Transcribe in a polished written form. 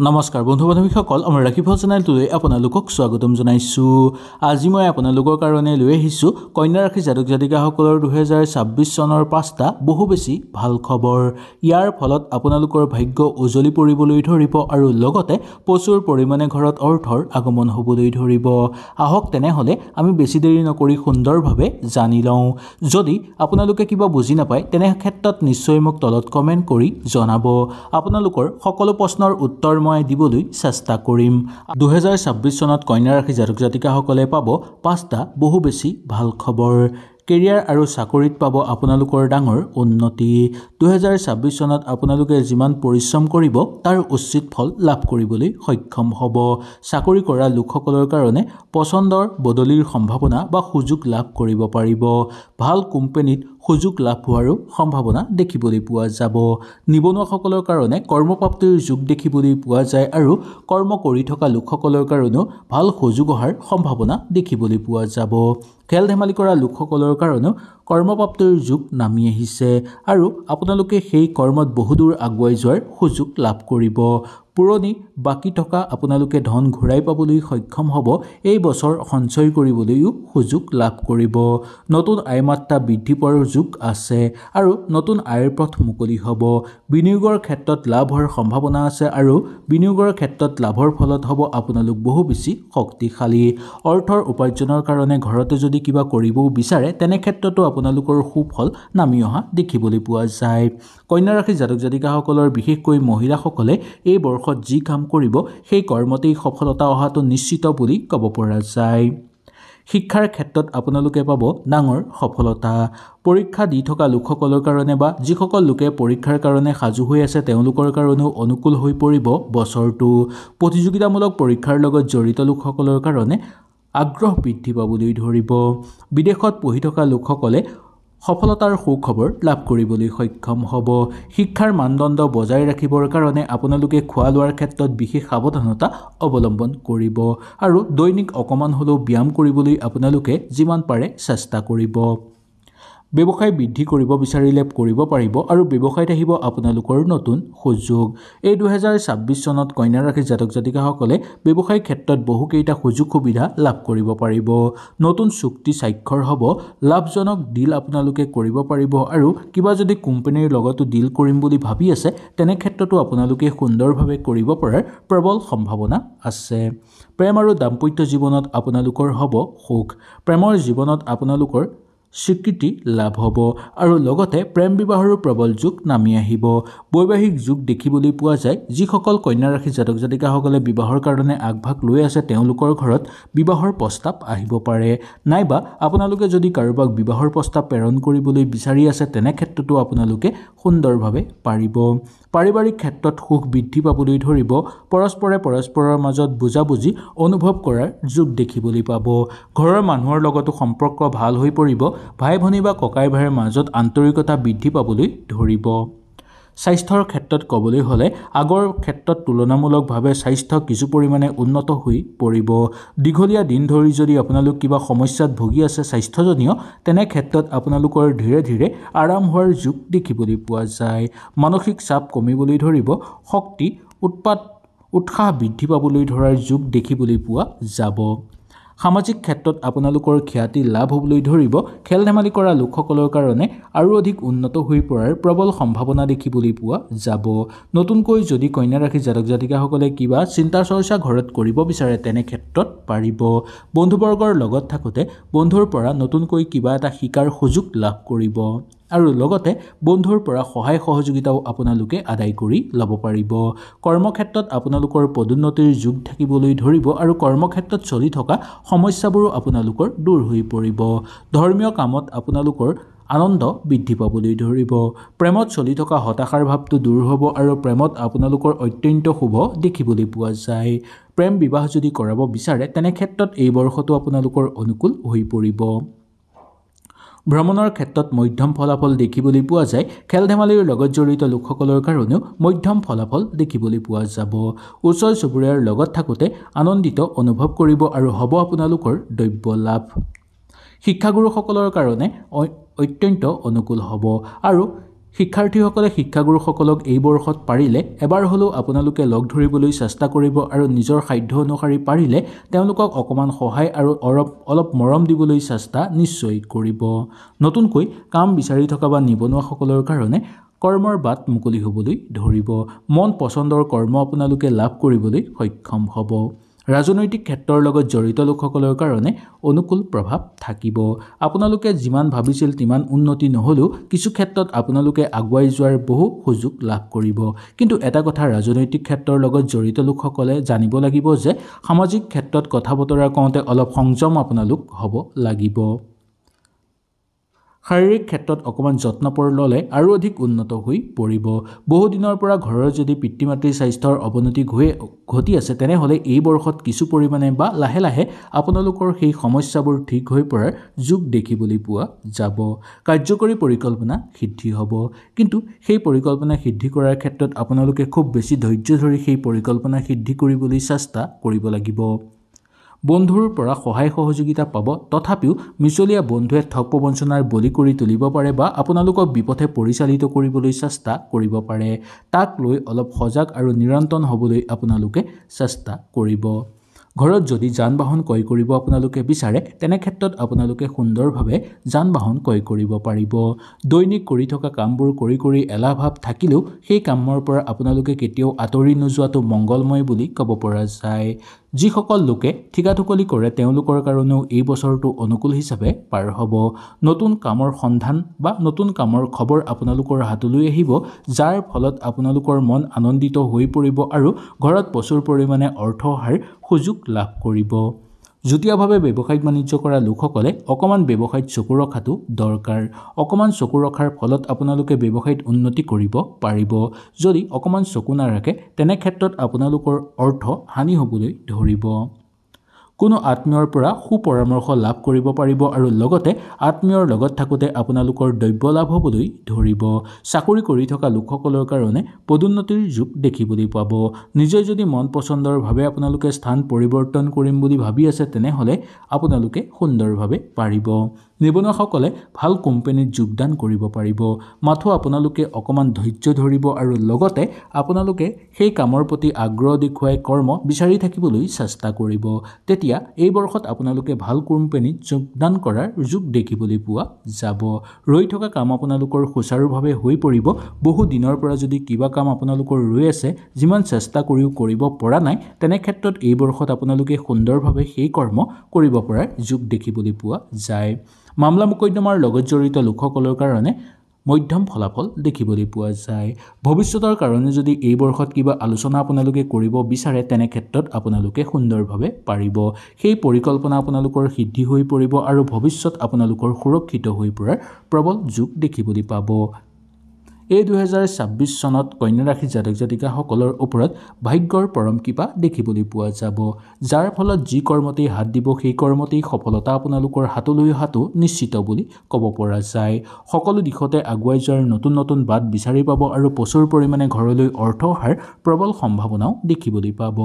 নমস্কাৰ বন্ধু বান্ধৱীসকল আমাৰ ৰাখিফল চেনেলটোলৈ আপোনালোকক স্বাগতম জনাইছো। আজি মই আপোনালোকৰ কাৰণে লৈ আহিছো কন্যা ৰাশি জাতক জাতিকাসকলৰ 2026 চনৰ 5টা বহু বেছি ভাল খবৰ। ইয়াৰ ফলত আপোনালোকৰ ভাগ্য উজলি পৰিবলৈ ধৰিব আৰু লগতে প্ৰচুৰ পৰিমাণে ঘৰত অৰ্থৰ আগমন হ'বলৈ ধৰিব। আহক তেনেহলে আমি বেছি দেৰি নকৰি সুন্দৰভাৱে জানি লওঁ। যদি আপোনালোকে কিবা বুজি নাপায় তেনে ক্ষেত্ৰত নিশ্চয় মোক তলত কমেন্ট কৰি জনাব। আপোনালোকৰ সকলো প্ৰশ্নৰ উত্তৰ মই দিবলৈ চেষ্টা কৰিম। 2026 চনত কন্যা ৰাশি জাতক জাতিকাসকলে পাব 5টা বহু বেছি ভাল খবৰ। কেৰিয়াৰ আৰু চাকৰিত পাব আপোনালোকৰ ডাঙৰ উন্নতি। 2026 চনত আপোনালোকে যিমান পৰিশ্ৰম কৰিব তাৰ উচিত ফল লাভ কৰিবলৈ সক্ষম হ'ব। চাকৰি কৰা লোকসকলৰ কাৰণে পছন্দৰ বদলিৰ সম্ভাৱনা বা সুযোগ লাভ কৰিব পাৰিব। ভাল কোম্পানীত সুযোগ লাভ হোৱাৰো সম্ভাৱনা দেখিবলৈ পোৱা যাব। নিবনুৱাসকলৰ কাৰণে কৰ্মপ্ৰাপ্তিৰ যোগ দেখিবলৈ পোৱা যায় আৰু কৰ্ম কৰি থকা লোকসকলৰ কাৰণেও ভাল সুযোগ অহাৰ সম্ভাৱনা দেখিবলৈ পোৱা যাব। খেল ধেমালি কৰা লোকসকলৰ কাৰণেও কৰ্মপ্ৰাপ্তিৰ যোগ নামি আহিছে আৰু আপোনালোকে সেই কৰ্মত বহুদূৰ আগুৱাই যোৱাৰ সুযোগ লাভ কৰিব। পুৰণি বাকী থকা আপোনালোকে ধন ঘূৰাই পাবলৈ সক্ষম হ'ব। এই বছৰ সঞ্চয় কৰিবলৈও সুযোগ লাভ কৰিব। নতুন আয় মাত্ৰা বৃদ্ধি পোৱাৰ যোগ আছে আৰু নতুন আয়ৰ পথ মুকলি হ'ব। বিনিয়োগৰ ক্ষেত্ৰত লাভ হোৱাৰ সম্ভাৱনা আছে আৰু বিনিয়োগৰ ক্ষেত্ৰত লাভৰ ফলত হ'ব আপোনালোক বহু বেছি শক্তিশালী। অৰ্থৰ উপাৰ্জনৰ কাৰণে ঘৰতে যদি কিবা কৰিবও বিচাৰে তেনে ক্ষেত্ৰতো আপোনালোকৰ সুফল নামি অহা দেখিবলৈ পোৱা যায়। কন্যা ৰাশি জাতক জাতিকাসকলৰ বিশেষকৈ মহিলাসকলে এই বৰ্ষত যি কাম কৰিব সেই কৰ্মতেই সফলতা অহাটো নিশ্চিত বুলি ক'ব পৰা যায়। শিক্ষাৰ ক্ষেত্ৰত আপোনালোকে পাব ডাঙৰ সফলতা। পৰীক্ষা দি থকা লোকসকলৰ কাৰণে বা যিসকল লোকে পৰীক্ষাৰ কাৰণে সাজু হৈ আছে তেওঁলোকৰ কাৰণেও অনুকূল হৈ পৰিব বছৰটো। প্ৰতিযোগিতামূলক পৰীক্ষাৰ লগত জড়িত লোকসকলৰ কাৰণে আগ্ৰহ বৃদ্ধি পাবলৈ ধৰিব। বিদেশত পঢ়ি থকা লোকসকলে সফলতাৰ সুখবৰ লাভ কৰিবলৈ সক্ষম হ'ব। শিক্ষাৰ মানদণ্ড বজাই ৰাখিবৰ কাৰণে আপোনালোকে খোৱা লোৱাৰ ক্ষেত্ৰত বিশেষ সাৱধানতা অৱলম্বন কৰিব আৰু দৈনিক অকমান হ'লেও ব্যায়াম কৰিবলৈ আপোনালোকে যিমান পাৰে চেষ্টা কৰিব। ব্যৱসায় বৃদ্ধি কৰিব বিচাৰিলে কৰিব পাৰিব আৰু ব্যৱসায়ত আহিব আপোনালোকৰ নতুন সুযোগ। এই 2026 চনত কন্যা ৰাশি জাতক জাতিকাসকলে ব্যৱসায় ক্ষেত্ৰত বহুকেইটা সুযোগ সুবিধা লাভ কৰিব পাৰিব। নতুন চুক্তি স্বাক্ষৰ হ'ব। লাভজনক ডিল আপোনালোকে কৰিব পাৰিব আৰু কিবা যদি কোম্পানীৰ লগতো ডিল কৰিম বুলি ভাবি আছে তেনে ক্ষেত্ৰতো আপোনালোকে সুন্দৰভাৱে কৰিব পৰাৰ প্ৰবল সম্ভাৱনা আছে। প্ৰেম আৰু দাম্পত্য জীৱনত আপোনালোকৰ হ'ব সুখ। প্ৰেমৰ জীৱনত আপোনালোকৰ স্বীকৃতি লাভ হ'ব আৰু লগতে প্ৰেম বিবাহৰো প্ৰবল যোগ নামি আহিব। বৈবাহিক যোগ দেখিবলৈ পোৱা যায়। যিসকল কন্যা ৰাশি জাতক জাতিকাসকলে বিবাহৰ কাৰণে আগভাগ লৈ আছে তেওঁলোকৰ ঘৰত বিবাহৰ প্ৰস্তাৱ আহিব পাৰে, নাইবা আপোনালোকে যদি কাৰোবাক বিবাহৰ প্ৰস্তাৱ প্ৰেৰণ কৰিবলৈ বিচাৰি আছে তেনে ক্ষেত্ৰতো আপোনালোকে সুন্দৰভাৱে পাৰিব। পাৰিবাৰিক ক্ষেত্ৰত সুখ বৃদ্ধি পাবলৈ ধৰিব। পৰস্পৰে পৰস্পৰৰ মাজত বুজাবুজি অনুভৱ কৰাৰ যোগ দেখিবলৈ পাব। ঘৰৰ মানুহৰ লগতো সম্পৰ্ক ভাল হৈ পৰিব। ভাই ভনী বা ককাই ভাইৰ মাজত আন্তৰিকতা বৃদ্ধি পাবলৈ ধৰিব। স্বাস্থ্যৰ ক্ষেত্ৰত ক'বলৈ হ'লে আগৰ ক্ষেত্ৰত তুলনামূলকভাৱে স্বাস্থ্য কিছু পৰিমাণে উন্নত হৈ পৰিব। দীঘলীয়া দিন ধৰি যদি আপোনালোক কিবা সমস্যাত ভুগি আছে স্বাস্থ্যজনীয় তেনে ক্ষেত্ৰত আপোনালোকৰ ধীৰে ধীৰে আৰাম হোৱাৰ যোগ দেখিবলৈ পোৱা যায়। মানসিক চাপ কমিবলৈ ধৰিব। শক্তি উৎসাহ বৃদ্ধি পাবলৈ ধৰাৰ যোগ দেখিবলৈ পোৱা যাব। সামাজিক ক্ষেত্ৰত আপোনালোকৰ খ্যাতি লাভ হ'বলৈ ধৰিব। খেল ধেমালি কৰা লোকসকলৰ কাৰণে আৰু অধিক উন্নত হৈ পৰাৰ প্ৰবল সম্ভাৱনা দেখিবলৈ পোৱা যাব। নতুনকৈ যদি কন্যা ৰাশি জাতক জাতিকাসকলে কিবা চিন্তা চৰ্চা ঘৰত কৰিব বিচাৰে তেনে ক্ষেত্ৰত পাৰিব। বন্ধুবৰ্গৰ লগত থাকোঁতে বন্ধুৰ পৰা নতুনকৈ কিবা এটা শিকাৰ সুযোগ লাভ কৰিব আৰু লগতে বন্ধুৰ পৰা সহায় সহযোগিতাও আপোনালোকে আদায় কৰি ল'ব পাৰিব। কৰ্মক্ষেত্ৰত আপোনালোকৰ পদোন্নতিৰ যোগ থাকিবলৈ ধৰিব আৰু কৰ্মক্ষেত্ৰত চলি থকা সমস্যাবোৰো আপোনালোকৰ দূৰ হৈ পৰিব। ধৰ্মীয় কামত আপোনালোকৰ আনন্দ বৃদ্ধি পাবলৈ ধৰিব। প্ৰেমত চলি থকা হতাশাৰ ভাৱটো দূৰ হ'ব আৰু প্ৰেমত আপোনালোকৰ অত্যন্ত শুভ দেখিবলৈ পোৱা যায়। প্ৰেম বিবাহ যদি কৰাব বিচাৰে তেনে ক্ষেত্ৰত এই বৰ্ষটো আপোনালোকৰ অনুকূল হৈ পৰিব। ভ্ৰমণৰ ক্ষেত্ৰত মধ্যম ফলাফল দেখিবলৈ পোৱা যায়। খেল ধেমালিৰ লগত জড়িত লোকসকলৰ কাৰণেও মধ্যম ফলাফল দেখিবলৈ পোৱা যাব। ওচৰ চুবুৰীয়াৰ লগত থাকোঁতে আনন্দিত অনুভৱ কৰিব আৰু হ'ব আপোনালোকৰ দ্ৰব্য লাভ। শিক্ষাগুৰুসকলৰ কাৰণে অত্যন্ত অনুকূল হ'ব আৰু শিক্ষাৰ্থীসকলে শিক্ষাগুৰুসকলক এই বৰ্ষত পাৰিলে এবাৰ হ'লেও আপোনালোকে লগ ধৰিবলৈ চেষ্টা কৰিব আৰু নিজৰ সাধ্য অনুসৰি পাৰিলে তেওঁলোকক অকণমান সহায় আৰু অলপ মৰম দিবলৈ চেষ্টা নিশ্চয় কৰিব। নতুনকৈ কাম বিচাৰি থকা বা নিবনুৱাসকলৰ কাৰণে কৰ্মৰ বাট মুকলি হ'বলৈ ধৰিব। মন পচন্দৰ কৰ্ম আপোনালোকে লাভ কৰিবলৈ সক্ষম হ'ব। ৰাজনৈতিক ক্ষেত্ৰৰ লগত জড়িত লোকসকলৰ কাৰণে অনুকূল প্ৰভাৱ থাকিব। আপোনালোকে যিমান ভাবিছিল তিমান উন্নতি নহ'লেও কিছু ক্ষেত্ৰত আপোনালোকে আগুৱাই যোৱাৰ বহু সুযোগ লাভ কৰিব। কিন্তু এটা কথা ৰাজনৈতিক ক্ষেত্ৰৰ লগত জড়িত লোকসকলে জানিব লাগিব যে সামাজিক ক্ষেত্ৰত কথা বতৰা কওঁতে অলপ সংযম আপোনালোক হ'ব লাগিব। শাৰীৰিক ক্ষেত্ৰত অকণমান যত্ন ল'লে আৰু অধিক উন্নত হৈ পৰিব। বহুদিনৰ পৰা ঘৰৰ যদি পিতৃ মাতৃৰ স্বাস্থ্যৰ অৱনতি ঘটি আছে তেনেহ'লে এই বৰ্ষত কিছু পৰিমাণে বা লাহে লাহে আপোনালোকৰ সেই সমস্যাবোৰ ঠিক হৈ পৰাৰ যোগ দেখিবলৈ পোৱা যাব। কাৰ্যকৰী পৰিকল্পনা সিদ্ধি হ'ব। কিন্তু সেই পৰিকল্পনা সিদ্ধি কৰাৰ ক্ষেত্ৰত আপোনালোকে খুব বেছি ধৈৰ্য ধৰি সেই পৰিকল্পনা সিদ্ধি কৰিবলৈ চেষ্টা কৰিব লাগিব। বন্ধুৰ পৰা সহায় সহযোগিতা পাব, তথাপিও মিছলীয়া বন্ধুৱে ঠগ প্ৰবঞ্চনাৰ বলি কৰি তুলিব পাৰে বা আপোনালোকক বিপথে পৰিচালিত কৰিবলৈ চেষ্টা কৰিব পাৰে। তাক লৈ অলপ সজাগ আৰু নিৰন্তৰ হ'বলৈ আপোনালোকে চেষ্টা কৰিব। ঘৰত যদি যান বাহন ক্ৰয় কৰিব আপোনালোকে বিচাৰে তেনে ক্ষেত্ৰত আপোনালোকে সুন্দৰভাৱে যান বাহন ক্ৰয় কৰিব পাৰিব। দৈনিক কৰি থকা কামবোৰ কৰি এলাহ ভাৱ থাকিলেও সেই কামৰ পৰা আপোনালোকে কেতিয়াও আঁতৰি নোযোৱাটো মংগলময় বুলি ক'ব পৰা যায়। যিসকল লোকে ঠিকাঠুকলি কৰে তেওঁলোকৰ কাৰণেও এই বছৰটো অনুকূল হিচাপে পাৰ হ'ব। নতুন কামৰ সন্ধান বা নতুন কামৰ খবৰ আপোনালোকৰ হাতলৈ আহিব, যাৰ ফলত আপোনালোকৰ মন আনন্দিত হৈ পৰিব আৰু ঘৰত প্ৰচুৰ পৰিমাণে অৰ্থ অহাৰ সুযোগ লাভ কৰিব। যুটীয়াভাৱে ব্যৱসায়িক বাণিজ্য কৰা লোকসকলে অকণমান ব্যৱসায়ত চকু ৰখাটো দৰকাৰ। অকণমান চকু ৰখাৰ ফলত আপোনালোকে ব্যৱসায়ত উন্নতি কৰিব পাৰিব। যদি অকণমান চকু নাৰাখে তেনে ক্ষেত্ৰত আপোনালোকৰ অৰ্থ হানি হ'বলৈ ধৰিব। কোনো আত্মীয়ৰ পৰা সুপৰামৰ্শ লাভ কৰিব পাৰিব আৰু লগতে আত্মীয়ৰ লগত থাকোঁতে আপোনালোকৰ দ্ৰব্য লাভ হ'বলৈ ধৰিব। চাকৰি কৰি থকা লোকসকলৰ কাৰণে পদোন্নতিৰ যোগ দেখিবলৈ পাব। নিজে যদি মন পচন্দৰভাৱে আপোনালোকে স্থান পৰিৱৰ্তন কৰিম বুলি ভাবি আছে তেনেহ'লে আপোনালোকে সুন্দৰভাৱে পাৰিব। নিবনুৱাসকলে ভাল কোম্পানীত যোগদান কৰিব পাৰিব। মাথো আপোনালোকে অকণমান ধৈৰ্য ধৰিব আৰু লগতে আপোনালোকে সেই কামৰ প্ৰতি আগ্ৰহ দেখুৱাই কৰ্ম বিচাৰি থাকিবলৈ চেষ্টা কৰিব। তেতিয়া এই বৰ্ষত আপোনালোকে ভাল কোম্পানীত যোগদান কৰাৰ যোগ দেখিবলৈ পোৱা যাব। ৰৈ থকা কাম আপোনালোকৰ সুচাৰুভাৱে হৈ পৰিব। বহু দিনৰ পৰা যদি কিবা কাম আপোনালোকৰ ৰৈ আছে, যিমান চেষ্টা কৰিও কৰিব পৰা নাই, তেনে ক্ষেত্ৰত এই বৰ্ষত আপোনালোকে সুন্দৰভাৱে সেই কৰ্ম কৰিব পৰাৰ যোগ দেখিবলৈ পোৱা যায়। মামলা মোকদ্দমাৰ লগত জড়িত লোকসকলৰ কাৰণে মধ্যম ফলাফল দেখিবলৈ পোৱা যায়। ভৱিষ্যতৰ কাৰণে যদি এই বৰ্ষত কিবা আলোচনা আপোনালোকে কৰিব বিচাৰে তেনে ক্ষেত্ৰত আপোনালোকে সুন্দৰভাৱে পাৰিব। সেই পৰিকল্পনা আপোনালোকৰ সিদ্ধি হৈ পৰিব আৰু ভৱিষ্যত আপোনালোকৰ সুৰক্ষিত হৈ পৰাৰ প্ৰবল যোগ দেখিবলৈ পাব। এই 2026 চনত কন্যা ৰাশিৰ জাতক জাতিকাসকলৰ ওপৰত ভাগ্যৰ পৰম কৃপা দেখিবলৈ পোৱা যাব, যাৰ ফলত যি কৰ্মতেই হাত দিব সেই কৰ্মতেই সফলতা আপোনালোকৰ হাতলৈ অহাটো নিশ্চিত বুলি ক'ব পৰা যায়। সকলো দিশতে আগুৱাই যোৱাৰ নতুন বাট বিচাৰি পাব আৰু প্ৰচুৰ পৰিমাণে ঘৰলৈ অৰ্থ অহাৰ প্ৰবল সম্ভাৱনাও দেখিবলৈ পাব।